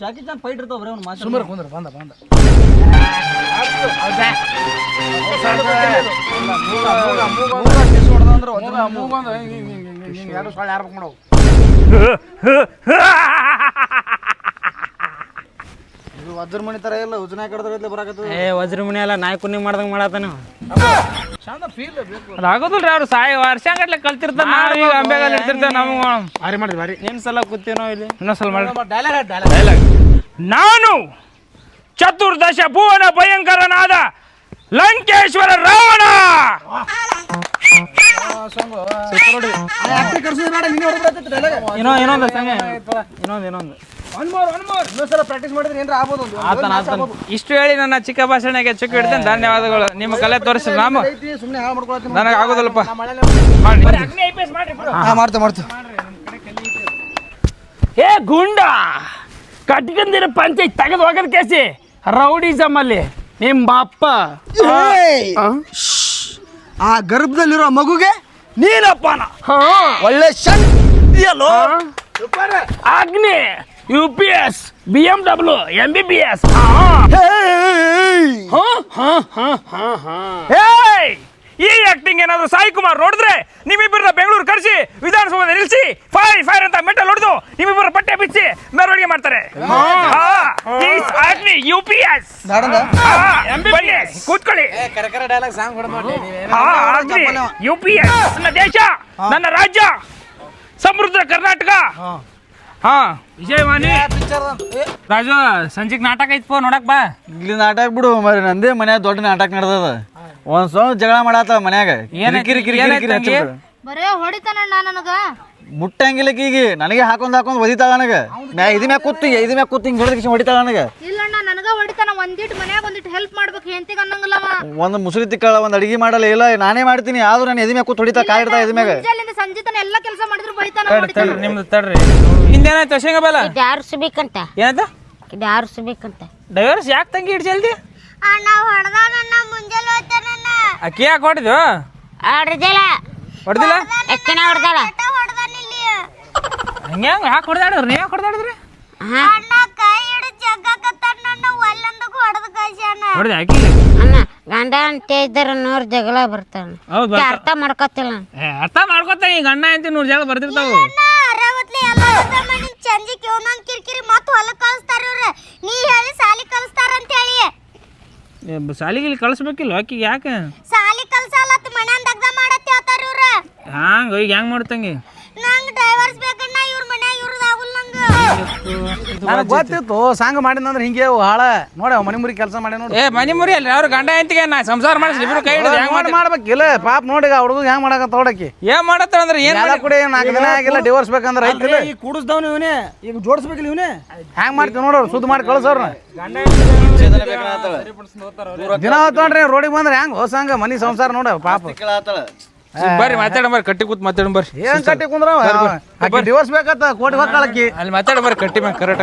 ಜಾಕಿ ಚಾನ್ ಫೈಟ್ ಇರ್ತಾವ ಬರೀ ಅವ್ನು ಸುಮಾರು ಕುಂದ್ರ ಬಂದ ವಜ್ರಮಣಿ ತರ ಎಲ್ಲ ಉಜನ ಕಡ್ದ ಬರಾಕತ್ತ. ವಜ್ರಮುನಿ ಎಲ್ಲ ನಾಯಿ ಕುನ್ನಿ ಮಾಡ್ದಂಗ ಮಾಡತ್ತಾನ. ಅದಾಗೋದಿಲ್ರಿ ಅವ್ರು ವರ್ಷ ಗಟ್ಲೆ ಕಲ್ತಿರ್ತಾರ. ನಾವು ಈಗ ಅಂಬೆಗಾಲ ಇರ್ತಿರ್ತೇವೆ. ನಮಗೆ ಭಾರಿ ಮಾಡಿದ್ರಿ ಭಾರಿ. ಏನ್ ಸಲ ಕೂತೀವಿ ನಾವು ಇಲ್ಲಿ ಇನ್ನೊಂದ್ಸಲ ಮಾಡಿ. ನಾನು ಚತುರ್ದಶ ಭುವನ ಭಯಂಕರನಾದ ಲಂಕೇಶ್ವರ ರಾವಣ. ಇನ್ನೊಂದು ಪ್ರಾಕ್ಟೀಸ್ ಮಾಡಿದ್ರೆ ಏನಾರ ಆಗ್ಬೋದು. ಇಷ್ಟು ಹೇಳಿ ನನ್ನ ಚಿಕ್ಕ ಭಾಷಣಕ್ಕೆ ಚಿಕ್ಕ ಹಿಡ್ತೇನೆ. ಧನ್ಯವಾದಗಳು. ನಿಮ್ಮ ಕಲೆ ತೋರಿಸಿ ನಾನು ಸುಮ್ಮನೆ ಹಾಳು ಮಾಡ್ಕೊಳತ್ತೀನಿ. ನನಗೆ ಆಗೋದಿಲ್ಲಪ್ಪ. ಮಾಡ್ತು ಏ ಗುಂಡ ಕಟ್ಕಂದಿರ ಪಂಚಾಯತ್ ತೆಗೆದು ಹೋಗೋದ್ ಕೇಸಿ ರೌಡಿಸಮ್ ಅಲ್ಲಿ ನಿಮ್ಮ ಅಪ್ಪ ಆ ಗರ್ಭದಲ್ಲಿರೋ ಮಗುಗೆ ನೀನಪ್ಪನ ಒಳ್ಳೆ ಶಕ್ತಿಯಲ್ಲೋ ಅಗ್ನಿ UPS BMW MBBS ಈ ಆಕ್ಟಿಂಗ್ ಏನಾದ್ರು ಸಾಯಿ ಕುಮಾರ್ ನೋಡಿದ್ರೆ ನಿಮ್ಮಿಬ್ಬರನ್ನ ಬೆಂಗಳೂರು ಕರೆಸಿ ವಿಧಾನಸೌಧ ನಿಲ್ಲಿಸಿ ಫೈರ್ ಫೈರ್ ಅಂತ ಮೆಟಲ್ ಹೊಡೆದು ನಿಮ್ಮಿಬ್ಬರ ಬಟ್ಟೆ ಬಿಚ್ಚಿ ಮೆರವಣಿಗೆ ಮಾಡ್ತಾರೆ. UPS ಬನ್ನಿ ಕೂತ್ಕೊಳ್ಳಿ. UPS ನನ್ನ ದೇಶ, ನನ್ನ ರಾಜ್ಯ, ಸಮೃದ್ಧ ಕರ್ನಾಟಕ. ಹಾ ವಿಜಯವಾಣಿ ರಾಜು ಸಂಜೆಗೆ ನಾಟಕ ಐತ್ಪೋ ನೋಡಕ್ ಬಾ. ಇಲ್ಲಿ ನಾಟಕ ಬಿಡು ಮರಿ, ನಂದೇ ಮನ್ಯಾಗ ದೊಡ್ಡ ನಾಟಕ ನಡೆದದ. ಒಂದ್ ಸ್ವಲ್ಪ ಜಗಳ ಮಾಡಾತ ಮನ್ಯಾಗ. ಬರೇ ಹೊಡಿತಾನ ನನಗ ಮುಟ್ಟಂಗಿಲ್ಲ ಈಗ ನನಗೆ ಹಾಕೊಂಡ್ ಒದಿತಾಳ ನನಗ. ಇದು ಮ್ಯಾಗ ಕೂತು ಹಿಂಗ್ ಹೊಡೆದ ಹೊಡಿತಾಳ ನನಗ. ಇಲ್ಲಣ್ಣ ನನಗ ಹೊಡಿತಾನ. ಒಂದಿಟ್ಟು ಮನ್ಯಾಗ ಒಂದಿಟ್ಟು ಹೆಲ್ಪ್ ಮಾಡ್ಬೇಕು ಹೆಂತಿಗೆ ಅನ್ನಂಗಿಲ್ಲವ. ಒಂದ್ ಮುಸುರಿ ತಿಕ್ಕಳ, ಒಂದ್ ಅಡಿಗೆ ಮಾಡಲ್ಲ, ಇಲ್ಲ ನಾನೇ ಮಾಡ್ತೀನಿ. ಆದ್ರೂ ನಾನು ಎದಿ ಮ್ಯಾಗ ಕೂತ್ ಹೊಡಿತಾ ಕಾಯಿ ಹಿಡ್ತಾ ಎದಿ ಮ್ಯಾಗ. ಸಂಜೆ ತನ ಎಲ್ಲ ಕೆಲಸ ಮಾಡಿದ್ರು ಬೈತಾನ. ನಿಮ್ದು ತಡ್ರಿ. ಹಿಂದೇನಾಯ್ತು ಶೇಂಗಾ ಬಲ? ಇದು ಯಾರಿಸ್ಬೇಕಂತ, ಏನಂತ? ಇದು ಯಾರಿಸ್ಬೇಕಂತ. ಡೈವರ್ಸ್ ಯಾಕೆ ತಂಗಿ ಇಡ್ ಜಲ್ದಿ? ಅಣ್ಣ ಹೊಡೆದಾನ ಮುಂಜಾನೆ ಹೋಗ್ತಾನಣ್ಣ. ಅಕ್ಕಿ ಯಾಕೆ ಹೊಡೆದು? ಹೊಡೆದಿಲ್ಲ, ಹೊಡೆದಿಲ್ಲ? ಎತ್ತಿನ ಹೊಡೆದಾಳ. ಹೊಡೆದಾನಿಲ್ಲಿ ಹಂಗೆ ಯಾಕೆ ಹೊಡೆದಾಡಿದ್ರಿ? ನೀವು ಯಾಕೆ ಹೊಡೆದಾಡಿದ್ರಿ? ಅಣ್ಣ ಕೈ ಹಿಡಿದು ಜಗ್ಗಾಕತ್ತಾನ ನನ್ನ ಒಲ್ಲಂದಕ್ಕೆ ಹೊಡೆದ ಕಳ್ಸ್ಯಾನ. ಹೊಡೆದ ಅಕ್ಕಿ ಅಣ್ಣ ಗಂಡ ಅಂತ ಇದ್ದಾರೆ ನೂರು ಜಗಳ ಬರ್ತಾನೆ. ಹೌದು ಅರ್ಥ ಮಾಡ್ಕೊತಿಲ್ಲ. ಅರ್ಥ ಮಾಡ್ಕೊತ ಈಗ ಗಂಡ ಅಂತ 100 ಜಗಳ ಬರ್ತಿರ್ತಾವ. ಅಣ್ಣ ಅರವತ್ಲೆ ಎಲ್ಲ ಮನಿ ಚಂಜಿಗೆ ಒಂದೊಂದು ಕಿರಿಕಿರಿ ಮತ್ತೆ ಹೊಲಕ್ಕೆ ಕಳಿಸ್ತಾರ ಇವ್ರ. ನೀ ಹೇಳಿ ಸಾಲಿ ಕಳಿಸ್ತಾರ ಅಂತ ಹೇಳಿ ಸಾಲಿಗಿಲ್ಲಿ ಕಳಿಸ್ಬೇಕಿಲ್ಲ ಅಕ್ಕಿಗೆ? ಯಾಕೆ ಸಾಲಿ ಕಲ್ಸಲ್ಲತ್ ಮನ್ಯಾನ್ ದಗ್ದ ಮಾಡತ್ ಹೇಳ್ತಾರ ಇವ್ರ. ಹಂಗ ಈಗ ಹೆಂಗ್ ಮಾಡ್ತಂಗಿ? ನಂಗ್ ಡೈವರ್ಸ್ ಬೇಕಣ್ಣ. ಇವ್ರ ಮನ್ಯಾಗ ಇವ್ರದ್ ಆಗುಲ್ಲ ನಂಗ. ನನಗೆ ಗೊತ್ತಿತ್ತು ಸಾಂಗ್ ಮಾಡಿದಂದ್ರೆ ಹಿಂಗೆ ಹಾಳ ನೋಡಿ ಮನೆ ಮುರಿ ಕೆಲಸ ಮಾಡಿ ನೋಡಿ. ಏ ಮನಿ ಮುರಿ ಅಲ್ರಿ ಅವ್ರ ಗಂಡ ಎಂತಿಗೆ ನಾ ಸಂಸಾರ ಮಾಡಿಸಿ ಇಬ್ರು ಕೈ ಹಿಡಿದು ಹೆಂಗ್ ಮಾಡಿ ಮಾಡ್ಬೇಕಿಲ್ಲ ಪಾಪ ನೋಡಿ ಹುಡುಗ ಹೆಂಗ್ ಮಾಡಕ ತೋಡಕಿ ಏನ್ ಮಾಡತ್ತಾರ ಅಂದ್ರೆ ಏನ್ ಎಲ್ಲ ಕೂಡ 4 ದಿನ ಆಗಿಲ್ಲ ಡಿವೋರ್ಸ್ ಬೇಕಂದ್ರೆ ಐತಿಲ್ಲ. ಈಗ ಕೂಡಿಸ್ದವ್ನ ಇವನೇ, ಈಗ ಜೋಡಿಸ್ಬೇಕಿಲ್ಲ ಇವನೇ. ಹ್ಯಾಂಗ್ ಮಾಡ್ತೀವಿ ನೋಡೋರು ಸುದ್ದಿ ಮಾಡಿ ಕಳ್ಸೋರ್ನ. ದಿನ ಹೊತ್ತೊಂಡ್ರಿ ರೋಡಿಗೆ ಬಂದ್ರೆ ಹೆಂಗ್ ಹೊಸಂಗ ಮನಿ ಸಂಸಾರ ನೋಡ ಪಾಪ. ಬರ್ರಿ ಮಾತಾಡ ಬರ್ರಿ, ಕಟ್ಟಿ ಕೂತ್ ಮಾತಾಡ ಬರ್ರಿ. ಏನ್ ಕಟ್ಟಿ ಕುಂದ್ರ ಡಿವೋರ್ಸ್ ಬೇಕತ್ತ ಕೋಟಿ ಹೊಕ್ಕಾಳಕ್ಕಿ ಅಲ್ಲಿ ಮಾತಾಡ ಬರ್ರಿ, ಕಟ್ಟಿ ಮ್ಯಾಗ ಕರೆಕ್ಟ್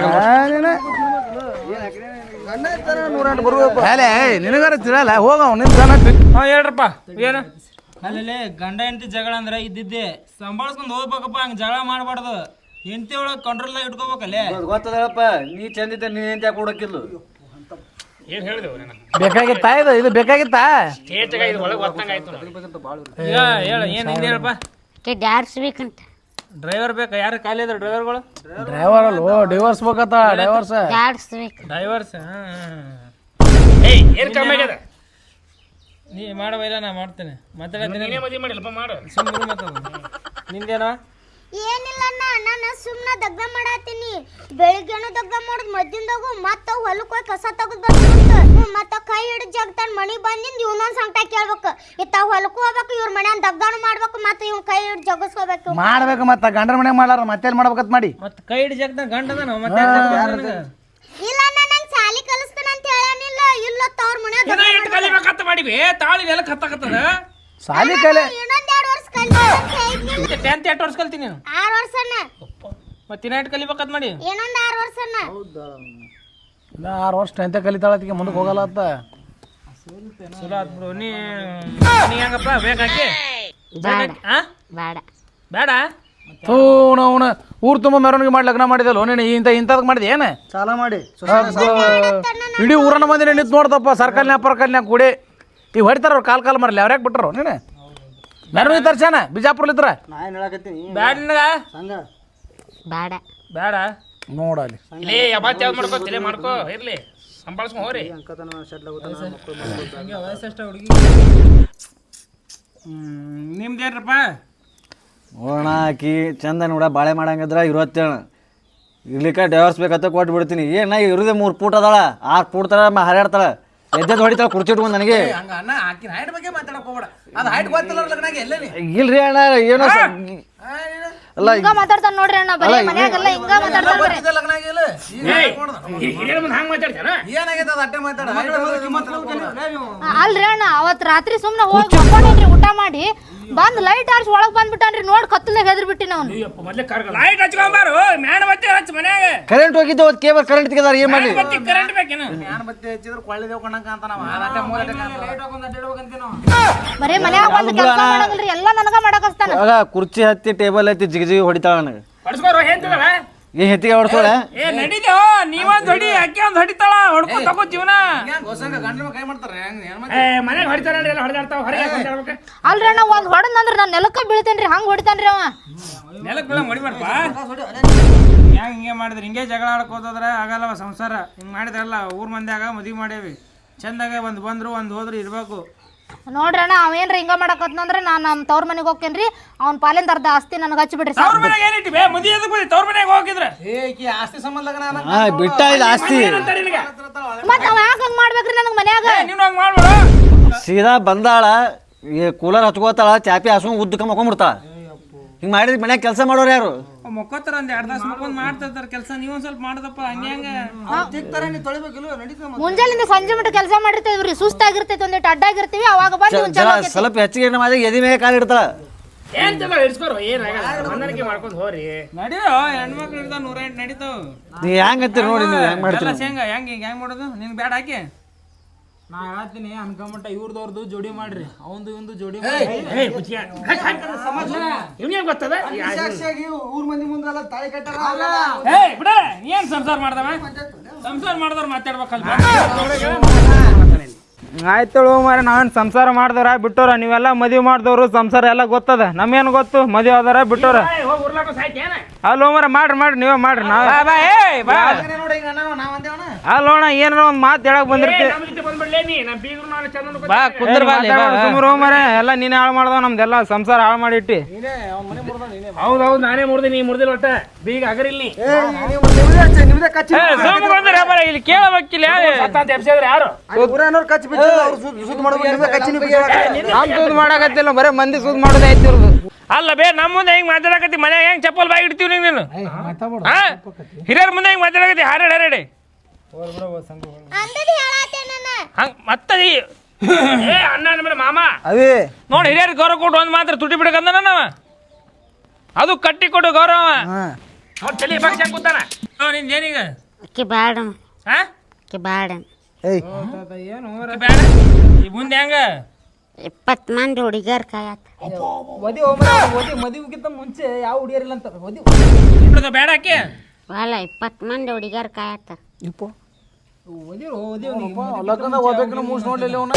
ನಿನಗಾರ ತಿಳಲ್ಲ ಹೋಗ ನಿನ್ ಹಾ ಹೇಳ್ರಪ್ಪ ಏನು? ಅಲ್ಲಿ ಗಂಡ ಹೆಂಡತಿ ಜಗಳ ಅಂದ್ರೆ ಇದ್ದಿದ್ದೆ ಸಂಭಾಳಿಸ್ಕೊಂಡು ಹೋಗ್ಬೇಕಪ್ಪ. ಹಂಗ ಜಗಳ ಮಾಡಬಾರ್ದು. ಹೆಂಡತಿ ಒಳಗೆ ಕಂಟ್ರೋಲ್ದಾಗ ಇಟ್ಕೋಬೇಕಲ್ಲೇ. ಗೊತ್ತದಪ್ಪ, ನೀ ಚಂದಿದ್ದ ನೀ ಎಂತ ಕೊಡಕ್ಕಿಲ್ಲ. ಬೇಕಾಗಿತ್ತ ಇದು ಬೇಕಾಗಿತ್ತ. ಈಗ ಹೇಳ ಏನ್ ಹಿಂದೆ ಹೇಳಪ್ಪ. ಯಾರಿಸ್ಬೇಕಂತ. ಡ್ರೈವರ್ ಬೇಕಾ? ಯಾರು ಖಾಲಿ ಇದಾರೆ ಡ್ರೈವರ್ಗಳು? ಡ್ರೈವರ್ ಅಲ್ವೋ ಡಿವೋರ್ಸ್ ಬೇಕತ್ತ ಡಿವೋರ್ಸ್. ಯಾರಿಸ್ಬೇಕು. ಡ್ರೈವರ್ಸ್ ನೀ ಮಾಡವ ಇಲ್ಲ ನಾ ಮಾಡ್ತೇನೆ. ನಿಂದೇನೋ? ಏನಿಲ್ಲ ಅಣ್ಣ, ನಾನು ಸುಮ್ಮನೆ ದಗ್ದ ಮಾಡತ್ತೀನಿ. ಬೆಳಿಗ್ಗೆನು ದಗ್ದ ಮಾಡೋದು, ಮಧ್ಯಾಹ್ನದಾಗು ಮತ್ತ ಹೊಲಕ್ಕೆ ಹೋಗಿ ಕಸ ತೆಗೆದು ಬರ್ಬೇಕು. ಮತ್ತ ಕೈ ಹಿಡಿದು ಜಗ್ತಾನ ಮನಿಗೆ ಬಂದಿಂದ ಇವನೊಂದು ಸಂಕಟ ಕೇಳ್ಬೇಕು. ಇತ್ತ ಹೊಲಕ್ಕೂ ಹೋಗ್ಬೇಕು, ಇವ್ರ ಮನ್ಯಾನ ದಗ್ದಾನು ಮಾಡ್ಬೇಕು, ಮತ್ತೆ ಇವ್ನ ಕೈ ಹಿಡಿದು ಜಗಸ್ಕೋಬೇಕು. ಮಾಡ್ಬೇಕು ಮತ್ತ ಗಂಡರ ಮನೆಗೆ ಮಾಡ್ಲಾರ ಮತ್ತೆ ಮಾಡ್ಬೇಕತ್ ಮಾಡಿ. ಮತ್ತೆ ಕೈ ಹಿಡಿ ಜಗ್ದ ಗಂಡದನ ಮತ್ತೆ ಇಲ್ಲ ಅಣ್ಣ, ನಂಗೆ ಸಾಲಿ ಕಲಿಸ್ತಾನ ಅಂತ ಹೇಳನಿಲ್ಲ. ಇಲ್ಲ ತವ್ರ ಮನ್ಯಾಗ ಕಲಿಬೇಕಂತ ಮಾಡಿವಿ. ತಾಳಿ ಎಲ್ಲ ಕತ್ತಾಕತ್ತದ. ಸಾಲಿ ಕಲೆ ಇನ್ನೊಂದ್ 2 ವರ್ಷ ಕಲಿತೀನಿ. 10th 8 ವರ್ಷ ಕಲ್ತೀನಿ ನೀನು. 6 ವರ್ಷ ಅಣ್ಣ. ಮತ್ತೆ ಇನ್ನೇಟ್ ಕಲಿಬೇಕಂತ ಮಾಡಿ? ಇನ್ನೊಂದ್ 6 ವರ್ಷ ಅಣ್ಣ. 6 ವರ್ಷ 10th ಕಲಿತಾಳತ್ತಿಗೆ ಮುಂದಕ್ಕೆ ಹೋಗಲ್ಲ ಅಂತ. ಚಲೋ ಆತ್ ಬಿಡು. ನೀ ಹೆಂಗಪ್ಪ ಬೇಕಾಕಿ? ಬೇಡ ಬೇಡ ಅವನ ಊರು ತುಂಬ ಮೆರವಣಿಗೆ ಮಾಡಿ ಲಗ್ನ ಮಾಡಿದಲ್ಲ ನೀನು ಇಂಥದ್ ಮಾಡಿದೆ ಏನು ಸಾಲ ಮಾಡಿ ಇಡೀ ಊರನ್ನ ಮಂದಿ ನಿಂತು ನೋಡ್ದಪ್ಪ ಸರ್ಕಲ್ನ್ಯಾಗ ಪರ್ಕಲ್ನ್ಯಾಗ ಕೂಡಿ ಈಗ ಹೊಡಿತಾರ ಅವ್ರು ಕಾಲ್ ಮರಲಿ ಅವ್ರು ಯಾಕೆ ಬಿಟ್ಟರು ನೀನು ಮೆರವಣಿಗೆ ತರ್ಸಾನ ಬಿಜಾಪುರ್ಲಿದ್ರ ನಾ ಏನ್ ಹೇಳಕತ್ತೀನಿ ಬ್ಯಾಡ ನಿನಗ? ಸಂಘ ಬೇಡ ಬೇಡ ನೋಡಲಿ ಮಾಡ್ಕೋ ಇರ್ಲಿ ಸಂಭಾಳಿಸ್ಕೊ ಹೋರಿ. ನಿಮ್ದೇನ್ರಪ್ಪ? ಓಣ ಆಕಿ ಚಂದ ನೋಡ ಬಾಳೆ ಮಾಡಂಗಿದ್ರ 27 ಇರ್ಲಿಕ್ಕೆ ಡೈವರ್ಸ್ ಬೇಕಂತ ಕೊಟ್ಟು ಬಿಡ್ತೀನಿ. ಏನ ಇರೋದೇ 3 ಫೂಟ್ ಅದಾಳ, 6 ಫೂಟ್ ತರ ಹರಿಯಾಡ್ತಾಳ, ಎದ್ದೆದ್ದು ಹೊಡಿತಾಳ ಕುರ್ಚಿ ಇಟ್ಕೊಂಡು ನನಗೆ. ಇಲ್ರಿ ಅಣ್ಣ ಏನೋ ಅಲ್ಲ ಹಿಂಗ ಮಾತಾಡ್ತಾನ ನೋಡ್ರಿ ಅಣ್ಣ. ಬರೀ ಮನ್ಯಾಗೆಲ್ಲ ಹಿಂಗ ಮಾತಾಡ್ತಾನ್ರಿ. ಅಲ್ರಿ ಅಣ್ಣ ಅವತ್ ರಾತ್ರಿ ಸುಮ್ನೆ ಹೋಗಿ ಮಕ್ಕೊಂಡ್ರಿ ಊಟ ಮಾಡಿ ಬಂದ್ ಲೈಟ್ ಆರ್ಸಿ ಒಳಗ್ ಬಂದ್ಬಿಟ್ಟಾನ್ರಿ. ನೋಡ್ ಕತ್ತಲಾಗ ಹೆದರ್ ಬಿಟ್ಟಿ ನಾವು. ಲೈಟ್ ಹಚ್ಕೊಂಬಾರು ಮ್ಯಾನ್ ಬತ್ತಿ ಹಚ್ಚ ಮನ್ಯಾಗ. ಕರೆಂಟ್ ಹೋಗಿದ್ದು ಅವತ್ತು ಕೇಬಲ್ ಕರೆಂಟ್ ತೆಗೆದಾರ ಏನ್ ಮಾಡಿ? ಕರೆಂಟ್ ಬೇಕೇನು? ಬರೀ ಮನ್ಯಾಗ ಬಂದ್ ಕೆಲಸ ಮಾಡಂಗಿಲ್ರಿ, ಎಲ್ಲಾ ನನಗ ಮಾಡಕ್ ಹಚ್ತಾನ. ಆಗ ಕುರ್ಚಿ ಹತ್ತಿ ಟೇಬಲ್ ಹತ್ತಿ ಜಿಗಿ ಜಿಗಿ ಹೊಡಿತಾಳ ನನಗೆ. ಹೊಡ್ಸ್ಕೋರು ಹೇಳ್ತಿದಲ್ಲ ಏನ್ ಹೆತ್ತಿಗೆ ಹೊಡ್ಸೋಳೆ ಏ ನಡೀತೋ ನೀವೊಂದು ಹೊಡಿ ಅಕ್ಕಿ ಒಂದು ಹೊಡಿತಾಳ ಹೊಡ್ಕೊ ತಗೋ ಜೀವನ ಗಂಡ ಕೈ ಮಾಡ್ತಾರೆ ಮನೆಗೆ ಹೊಡಿತಾರ ಎಲ್ಲ ಹೊಡೆದಾಡ್ತಾವ ಹೊರಗೆ ಅಲ್ರಿ ಅಣ್ಣ ಒಂದ್ ಹೊಡೆದ್ನಂದ್ರ ನಾನು ನೆಲಕ್ಕ ಬೀಳ್ತೇನ್ರಿ ಹಂಗ್ ಹೊಡಿತಾನ್ರಿ ಅವ ನೆಲಕ್ಕೆ ಬೀಳ ಹೊಡಿಬಾರ್ದಾ ಹಿಂಗೆ ಮಾಡಿದ್ರೆ ಹಿಂಗೆ ಜಗಳ ಆಡ್ಕೋತಂದ್ರೆ ಆಗಲ್ಲವ ಸಂಸಾರ ಹಿಂಗೆ ಮಾಡಿದ್ರಲ್ಲ ಊರ್ ಮಂದ್ಯಾಗ ಮದುವೆ ಮಾಡೇವಿ ಚಂದಾಗ ಒಂದು ಬಂದ್ರು ಒಂದು ಹೋದ್ರು ಇರ್ಬೇಕು ನೋಡ್ರಿ ಅಣ್ಣ ಅವೇನ್ರಿ ಹಿಂಗ ಮಾಡಕತ್ನಂದ್ರ ನಾನ್ ನಮ್ಮ ತವ್ರ ಮನೆಗೆ ಹೋಗ್ತೇನ್ರಿ ಅವ್ನ ಪಾಲಿಂದ ಅರ್ಧ ಆಸ್ತಿ ನನಗೆ ಹಚ್ಚಿಬಿಡ್ರಿ ತವ್ರ ಮನೆಗೆ ಏನಿಟ್ಟು ಬೇ ಮದುವೆ ಎದಕ್ಕೆ ಬಂದಿ ತವ್ರ ಮನೆಗೆ ಹೋಗಿದ್ರೆ ಆಸ್ತಿ ಸಂಬಂಧ ಬಿಟ್ಟ ಇಲ್ಲ ಆಸ್ತಿ ಮತ್ ನಾವ್ ಯಾಕೆ ಹಂಗ್ ಮಾಡ್ಬೇಕ್ರಿ ನನಗ್ ಮನ್ಯಾಗ ನೀನು ಹಂಗೆ ಮಾಡ್ಬೇಡ ಸೀದಾ ಬಂದಾಳ ಈ ಕೂಲರ್ ಹಚ್ಕೋತಾಳ ಚಾಪಿ ಹಾಸ್ಕೊಂಡ್ ಉದ್ದಕ್ಕೆ ಮಕ್ಕೊಂಡ್ಬಿಡ್ತಾಳ ಹಿಂಗ್ ಮಾಡಿದ್ರೆ ಮನ್ಯಾಗ ಕೆಲಸ ಮಾಡೋರು ಯಾರು ಮಕ್ಕೋತಾರ ಒಂದ್ 2 ತಾಸು ಮಕ್ಕೊಂಡ್ ಮಾಡ್ತಿರ್ತಾರ ಕೆಲಸ ನೀವೊಂದ್ ಸ್ವಲ್ಪ ಮಾಡದಪ್ಪ ಹಂಗೆ ಮುಂಜಾನಿಂದ ಸಂಜೆ ಮಟ್ಟ ಕೆಲಸ ಮಾಡಿರ್ತೇವ್ರಿ ಸುಸ್ತಾಗಿರ್ತೈತಿ ಒಂದಿಟ್ಟು ಅಡ್ಡಾಗಿರ್ತೀವಿ ಅವಾಗ ಬಂದು ಒಂದ್ ಚಲೋ ಆಕೈತಿ. ಸ್ವಲ್ಪ ಹೆಚ್ಚಿಗೆ ಮಾಡಿದ್ರೆ ಎದಿ ಮೇಲೆ ಕಾಲು ಇಡ್ತಾಳ ಏನ್ ಚಲೋ ಇಡ್ಸ್ಕೊರು ಏನಾಗಲ್ಲ ಹೊಂದಾಣಿಕೆ ಮಾಡ್ಕೊಂಡು ಹೋರಿ ನಡೀರೋ ಹೆಣ್ಮಕ್ಳು ಇರ್ತಾವ 108 ನಡೀತಾವ ನೀ ಹೆಂಗ್ ಅಂತೀರಿ ನೋಡಿ ನೀವು ಹೆಂಗ್ ಮಾಡ್ತೀರಿ ಹೆಂಗ ಹೆಂಗ್ ಮಾಡೋದು ನಿನ್ ಬ್ಯಾಡ ಹಾಕಿ ನಾ ಹೇಳ್ತೀನಿ ಅನ್ಕೊಂಬಿಟ್ಟ ಇವ್ರದವ್ರದ್ದು ಜೋಡಿ ಮಾಡ್ರಿ ಅವಂದು ಇವಂದು ಜೋಡಿ ಇವ್ನಿಗೆ ಗೊತ್ತದ ಊರ್ ಮಂದಿ ಮುಂದೆಲ್ಲ ತಾಳಿ ಕಟ್ಟಾರ ಬಿಡ ಏನ್ ಸಂಸಾರ ಮಾಡ್ದವ ಸಂಸಾರ ಮಾಡಿದವ್ರು ಮಾತಾಡ್ಬೇಕಲ್ಲ ಆಯ್ತಳು ಮಾರ ನಾವೇನು ಸಂಸಾರ ಮಾಡ್ದವ್ರ ಬಿಟ್ಟವ್ರ ನೀವೆಲ್ಲ ಮದುವೆ ಮಾಡ್ದವ್ರು ಸಂಸಾರ ಎಲ್ಲ ಗೊತ್ತದ ನಮ್ಗೇನು ಗೊತ್ತು ಮದುವೆ ಆದವ್ರ ಬಿಟ್ಟವ್ರ ಅಲ್ಲೋ ಮರ ಮಾಡ್ರಿ ನೀವೇ ಮಾಡ್ರಿ ಅಲ್ಲೋಣ ಏನಾರ ಒಂದ್ ಮಾತು ಹೇಳಕ್ ಬಂದಿರ್ತೀವಿ ಸುಮ್ರು ಮರ ಎಲ್ಲ ನೀನೇ ಹಾಳು ಮಾಡ್ದವ ನಮ್ದೆಲ್ಲ ಸಂಸಾರ ಹಾಳು ಮಾಡಿಟ್ಟಿ ಹೌದೌದು ನಾನೇ ಮುರ್ದಿ ನೀ ಮುರ್ದಿಲ್ಲ ಒಟ್ಟ ಬೀಗ ಅಗರಿಲ್ಲಿ ಇಲ್ಲಿ ಕೇಳಬೇಕಿಲ್ಲ ಯಾರು ಸೂದ್ ಮಾಡಕತ್ತಿಲ್ಲ ಬರೇ ಮಂದಿ ಸೂದ್ ಮಾಡೋದೈತಿ ಅಲ್ಲ ಬೇ ನಮ್ಮ ಮುಂದೆ ಹೆಂಗ್ ಮಾತಾಡಕತ್ತಿ ಮನ್ಯಾಗ ಹೆಂಗ್ ಚಪ್ಪಲ್ ಬಾಯಿ ಇಡ್ತೀವಿ ನೀನು ಹಿರಿಯರ ಮುಂದೆ ಹೆಂಗ್ ಮಾತಾಡಕತ್ತಿ ಹಾರಾಡಿ ಅಂದದಿ ಹೇಳಾತೆ ನನ್ನ ಹಂಗ ಮತ್ತೆ ಅಣ್ಣ ಮೇಲೆ ಮಾಮ ಅವೇ ನೋಡಿ ಹಿರಿಯರ್ ಗೌರವ ಕೊಟ್ಟು ಒಂದ್ ಮಾತ್ರ ತುಟಿ ಬಿಡಕಂದ ನಾವ ಅದು ಕಟ್ಟಿ ಕೊಡು ಗೌರವ ತಲೆ ಪಕ್ಷ ಕೂತಾನ ನಿಂದ ಏನೀಗ ಅಕ್ಕಿ ಬ್ಯಾಡ ಹಾ ಅಕ್ಕಿ ಬ್ಯಾಡ ಏನು ಬೇಡ ಈ ಮುಂದೆ ಹೆಂಗ 20 ಮಂದಿ ಹುಡುಗಿಯರ್ ಕಾಯತ್ತ ಮದುವೆಗಿಂತ ಮುಂಚೆ ಯಾವ ಹುಡುಗಿಯರಿಲ್ಲ ಅಂತ ಇಬ್ರದ ಬೇಡ ಆಕೆ ಅಲ್ಲ 20 ಮಂದಿ ಹುಡುಗಿಯರ್ ಕಾಯತ್ತಾರ ಓದಿರು ಲಗ್ನ ಹೋಗ್ಬೇಕು ಮೂಸ್ ನೋಡ್ಲಿಲ್ಲ ಅವನ